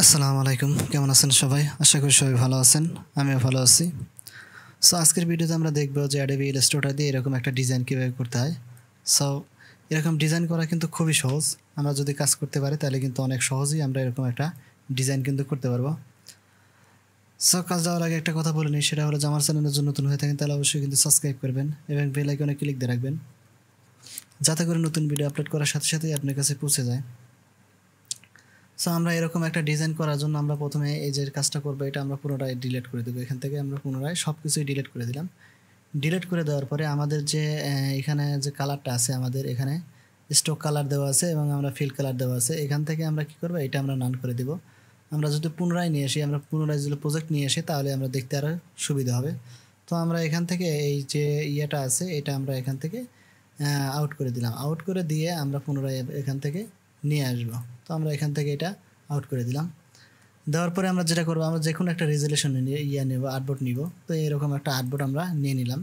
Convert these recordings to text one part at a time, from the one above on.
আসসালামু আলাইকুম, কেমন আছেন সবাই? আশা করি সবাই ভালো আছেন, আমিও ভালো আছি। সো আজকের ভিডিওতে আমরা দেখব যে অ্যাডোবি ইলাস্ট্রেটর দিয়ে এরকম একটা ডিজাইন কীভাবে করতে হয়। সো এরকম ডিজাইন করা কিন্তু খুবই সহজ। আমরা যদি কাজ করতে পারি তাহলে কিন্তু অনেক সহজেই আমরা এরকম একটা ডিজাইন কিন্তু করতে পারবো। সো কাজ যাওয়ার আগে একটা কথা বলে নিই, সেটা হলো যে আমার চ্যানেলের জন্য নতুন হয়ে থাকেন তাহলে অবশ্যই কিন্তু সাবস্ক্রাইব করবেন এবং বেল আইকনে ক্লিক দিয়ে রাখবেন, যাতে করে নতুন ভিডিও আপলোড করার সাথে সাথেই আপনার কাছে পৌঁছে যায়। সো আমরা এরকম একটা ডিজাইন করার জন্য আমরা প্রথমে এই যে কাজটা করবো, এটা আমরা পুনরায় ডিলিট করে দেবো। এখান থেকে আমরা পুনরায় সব কিছুই ডিলিট করে দিলাম। ডিলিট করে দেওয়ার পরে আমাদের যে এখানে যে কালারটা আছে, আমাদের এখানে স্টক কালার দেওয়া আছে এবং আমরা ফিল কালার দেওয়া আছে। এখান থেকে আমরা কি করবো, এটা আমরা নান করে দিব। আমরা যদি পুনরায় নিয়ে আসি, আমরা পুনরায় যদি প্রজেক্ট নিয়ে আসি তাহলে আমরা দেখতে আরও সুবিধা হবে। তো আমরা এখান থেকে এই যে ইয়েটা আছে এটা আমরা এখান থেকে আউট করে দিলাম। আউট করে দিয়ে আমরা পুনরায় এখান থেকে নিয়ে আসবো। তো আমরা এখান থেকে এটা আউট করে দিলাম। দেওয়ার পরে আমরা যেটা করবো, আমরা যে কোনো একটা রেজুলেশন নেব, আর্টবোর্ড নিব। তো এরকম একটা আর্টবোর্ড আমরা নিয়ে নিলাম।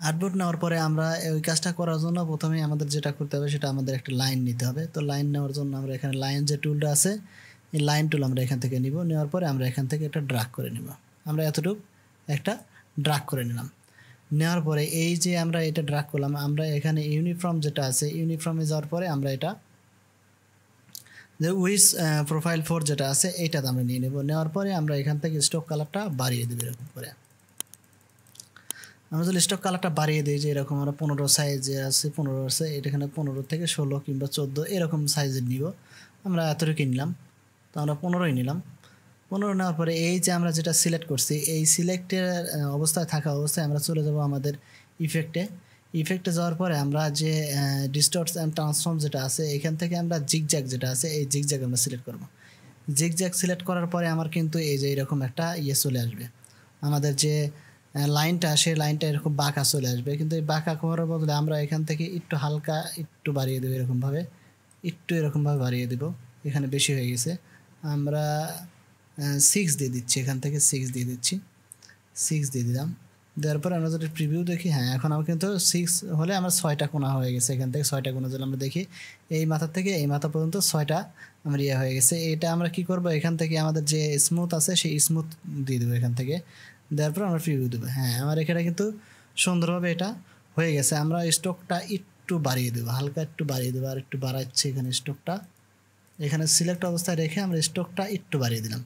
আর্টবোর্ড নেওয়ার পরে আমরা ওই কাজটা করার জন্য প্রথমে আমাদের যেটা করতে হবে সেটা আমাদের একটা লাইন নিতে হবে। তো লাইন নেওয়ার জন্য আমরা এখানে লাইন যে টুলটা আছে, এই লাইন টুল আমরা এখান থেকে নিব। নেওয়ার পরে আমরা এখান থেকে একটা ড্রাগ করে নিব। আমরা এতটুকু একটা ড্রাগ করে নিলাম। নেওয়ার পরে এই যে আমরা এটা ড্রাগ করলাম, আমরা এখানে ইউনিফর্ম যেটা আছে, ইউনিফর্মে যাওয়ার পরে আমরা এটা যে উইস প্রোফাইল 4 যেটা আছে এইটাতে আমরা নিয়ে নেব। নেওয়ার পরে আমরা এখান থেকে স্টক কালারটা বাড়িয়ে দেবো। এরকম করে আমরা যদি স্টক কালারটা বাড়িয়ে দিই, যে এরকম আমরা 15 সাইজে আছে, 15 আছে, এখানে 15 থেকে 16 কিংবা 14 এরকম সাইজের নিব। আমরা এতটুকু নিলাম। তো আমরা 15ই নিলাম। 15 নেওয়ার পরে এই যে আমরা যেটা সিলেক্ট করছি, এই সিলেক্টের অবস্থায় থাকা অবস্থায় আমরা চলে যাব আমাদের ইফেক্টে যাওয়ার পরে আমরা যে ডিস্টর্টস অ্যান্ড ট্রান্সফর্ম যেটা আছে, এখান থেকে আমরা জিগজ্যাগ যেটা আছে, এই জিগজ্যাগ আমরা সিলেক্ট করব। জিগজ্যাগ সিলেক্ট করার পরে আমার কিন্তু এই যে এরকম একটা চলে আসবে। আমাদের যে লাইনটা, সেই লাইনটা এরকম বাঁকা চলে আসবে। কিন্তু এই বাঁকা করার বদলে আমরা এখান থেকে একটু হালকা একটু বাড়িয়ে দেবো। এরকমভাবে বাড়িয়ে দেবো। এখানে বেশি হয়ে গেছে, আমরা 6 দিয়ে দিচ্ছি। এখান থেকে 6 দিয়ে দিচ্ছি। 6 দিয়ে দিলাম। দেওয়ার পর আমরা যদি প্রিভিউ দেখি, হ্যাঁ এখন আমার কিন্তু 6 হলে আমার 6টা কোণা হয়ে গেছে। এখান থেকে 6টা কোণা যদি আমরা দেখি, এই মাথা থেকে এই মাথা পর্যন্ত 6টা আমার হয়ে গেছে। এটা আমরা কি করব, এখান থেকে আমাদের যে স্মুথ আছে সেই স্মুথ দিয়ে দেবো এখান থেকে। দেওয়ার পর আমরা প্রিভিউ দেবো। হ্যাঁ আমার এখানে কিন্তু সুন্দরভাবে এটা হয়ে গেছে। আমরা স্টকটা একটু বাড়িয়ে দেবো, হালকা একটু বাড়িয়ে দেবো। আর একটু বাড়াচ্ছি এখানে স্টকটা, এখানে সিলেক্ট অবস্থায় রেখে আমরা স্টকটা একটু বাড়িয়ে দিলাম।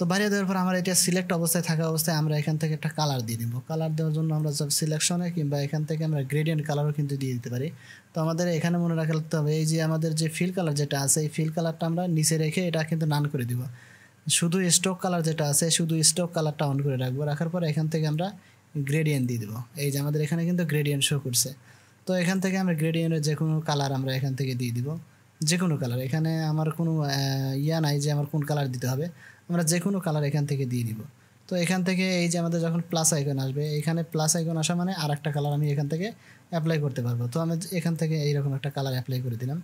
তো বাড়িয়ে দেওয়ার পর আমরা এটা সিলেক্ট অবস্থায় থাকা অবস্থায় আমরা এখান থেকে একটা কালার দিয়ে দিব। কালার দেওয়ার জন্য আমরা সব সিলেকশনে কিংবা এখান থেকে আমরা গ্রেডিয়েন্ট কালারও কিন্তু দিয়ে দিতে পারি। তো আমাদের এখানে মনে রাখতে হবে, এই যে আমাদের যে ফিল কালার যেটা আছে, এই ফিল কালারটা আমরা নিচে রেখে এটা কিন্তু নান করে দিব। শুধু স্টক কালার যেটা আছে, শুধু স্টক কালারটা অন করে রাখবো। রাখার পর এখান থেকে আমরা গ্রেডিয়েন্ট দিয়ে দেবো। এই যে আমাদের এখানে কিন্তু গ্রেডিয়েন্ট শো করছে। তো এখান থেকে আমরা গ্রেডিয়েন্টের যে কোনো কালার আমরা এখান থেকে দিয়ে দিব, যে কোনো কালার। এখানে আমার কোনো নাই যে আমার কোন কালার দিতে হবে, আমরা যে কোনো কালার এখান থেকে দিয়ে দিব। তো এখান থেকে এই যে আমাদের যখন প্লাস আইকন আসবে, এখানে প্লাস আইকন আসা মানে আর একটা কালার আমি এখান থেকে অ্যাপ্লাই করতে পারবো। তো আমি এখান থেকে এইরকম একটা কালার অ্যাপ্লাই করে দিলাম।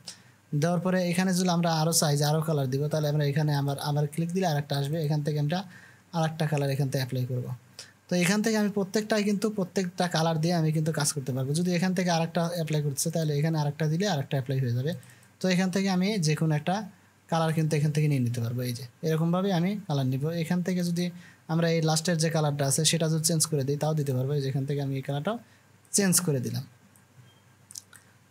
দেওয়ার পরে এখানে যদি আমরা আরও চাই যে আরও কালার দিব, তাহলে আমরা এখানে আবার ক্লিক দিলে আরেকটা আসবে। এখান থেকে আমরা আরেকটা কালার এখান থেকে অ্যাপ্লাই করব। তো এখান থেকে আমি প্রত্যেকটা কালার দিয়ে আমি কিন্তু কাজ করতে পারবো। যদি এখান থেকে আরেকটা অ্যাপ্লাই করছে, তাহলে এখানে আরেকটা দিলে আরেকটা অ্যাপ্লাই হয়ে যাবে। তো এখান থেকে আমি যে কোনো একটা কালার কিন্তু এখান থেকে নিয়ে নিতে পারবো। এই যে এরকমভাবে আমি কালার নিব। এখান থেকে যদি আমরা এই লাস্টের যে কালারটা আছে সেটা যদি চেঞ্জ করে দিই তাও দিতে পারবো। এই যে এখান থেকে আমি এই কালারটাও চেঞ্জ করে দিলাম।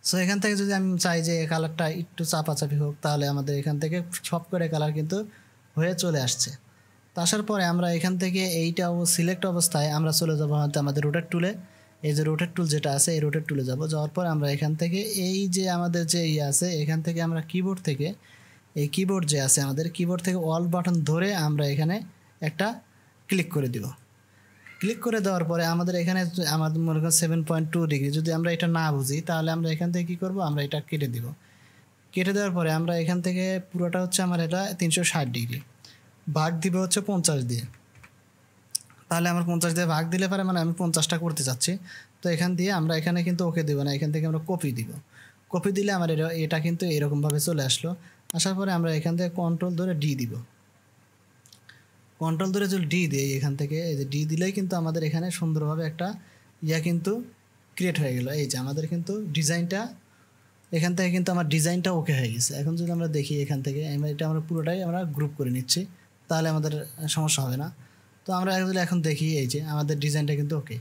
সো এখান থেকে যদি আমি চাই যে এই কালারটা একটু চাপাচাপি হোক, তাহলে আমাদের এখান থেকে সব করে কালার কিন্তু হয়ে চলে আসছে। তো আসার পরে আমরা এখান থেকে এইটাও সিলেক্ট অবস্থায় আমরা চলে যাবো হয়তো আমাদের রোটেট টুলে। এই যে রোটেট টুল যেটা আছে, এই রোটেট টুলে যাব। যাওয়ার পর আমরা এখান থেকে এই যে আমাদের যে আছে, এখান থেকে আমরা কিবোর্ড থেকে এই কিবোর্ড যে আছে আমাদের, কিবোর্ড থেকে অল বাটন ধরে আমরা এখানে একটা ক্লিক করে দিব। ক্লিক করে দেওয়ার পরে আমাদের এখানে আমাদের মনে করেন 7.2 ডিগ্রি যদি আমরা এটা না বুঝি, তাহলে আমরা এখান থেকে কী করব, আমরা এটা কেটে দিব। কেটে দেওয়ার পরে আমরা এখান থেকে পুরোটা হচ্ছে আমার এটা 360 ডিগ্রি ভাগ দিবে হচ্ছে 50 দিয়ে। তাহলে আমার 50 দিয়ে ভাগ দিলে পারে, মানে আমি 50টা করতে চাচ্ছি। তো এখান দিয়ে আমরা এখানে কিন্তু ওকে দেবো না, এখান থেকে আমরা কপি দিব। কপি দিলে আমার এটা কিন্তু এরকমভাবে চলে আসলো। আসার পরে আমরা এখান থেকে কন্ট্রোল ধরে ডি দিব। কন্ট্রোল ধরে যদি ডি দিই, এখান থেকে এই যে ডি দিলেই কিন্তু আমাদের এখানে সুন্দরভাবে একটা কিন্তু ক্রিয়েট হয়ে গেল। এই যে আমাদের কিন্তু ডিজাইনটা এখান থেকে কিন্তু আমার ডিজাইনটা ওকে হয়ে গেছে। এখন যদি আমরা দেখি এখান থেকে এটা আমরা পুরোটাই আমরা গ্রুপ করে নিচ্ছি, তাহলে আমাদের সমস্যা হবে না। তো আমরা যদি এখন দেখি এই যে আমাদের ডিজাইনটা কিন্তু ওকে।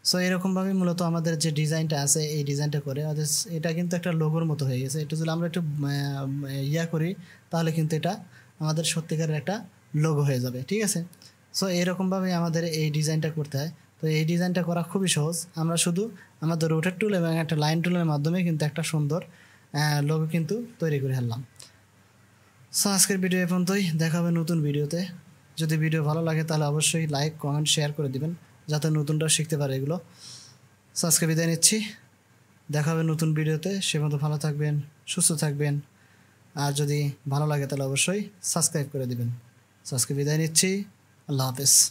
সো এরকমভাবে মূলত আমাদের যে ডিজাইনটা আছে এই ডিজাইনটা করে এটা কিন্তু একটা লোগোর মতো হয়ে গেছে। এটা যদি আমরা একটু ইয়া করি তাহলে কিন্তু এটা আমাদের সত্যিকারের একটা লোগো হয়ে যাবে, ঠিক আছে। সো এরকমভাবে আমাদের এই ডিজাইনটা করতে হয়। তো এই ডিজাইনটা করা খুবই সহজ। আমরা শুধু আমাদের রোটেট টুল এবং একটা লাইন টুলের মাধ্যমে কিন্তু একটা সুন্দর লোগো কিন্তু তৈরি করে ফেললাম। সো আজকের ভিডিও এ পর্যন্তই, দেখা হবে নতুন ভিডিওতে। যদি ভিডিও ভালো লাগে তাহলে অবশ্যই লাইক কমেন্ট শেয়ার করে দিবেন, যাতে নতুনটাও শিখতে পারে এগুলো। সো আজকে বিদায় নিচ্ছি, দেখা হবে নতুন ভিডিওতে। সে মতো ভালো থাকবেন, সুস্থ থাকবেন, আর যদি ভালো লাগে তাহলে অবশ্যই সাবস্ক্রাইব করে দিবেন। সো আজকে বিদায় নিচ্ছি, আল্লাহ হাফেজ।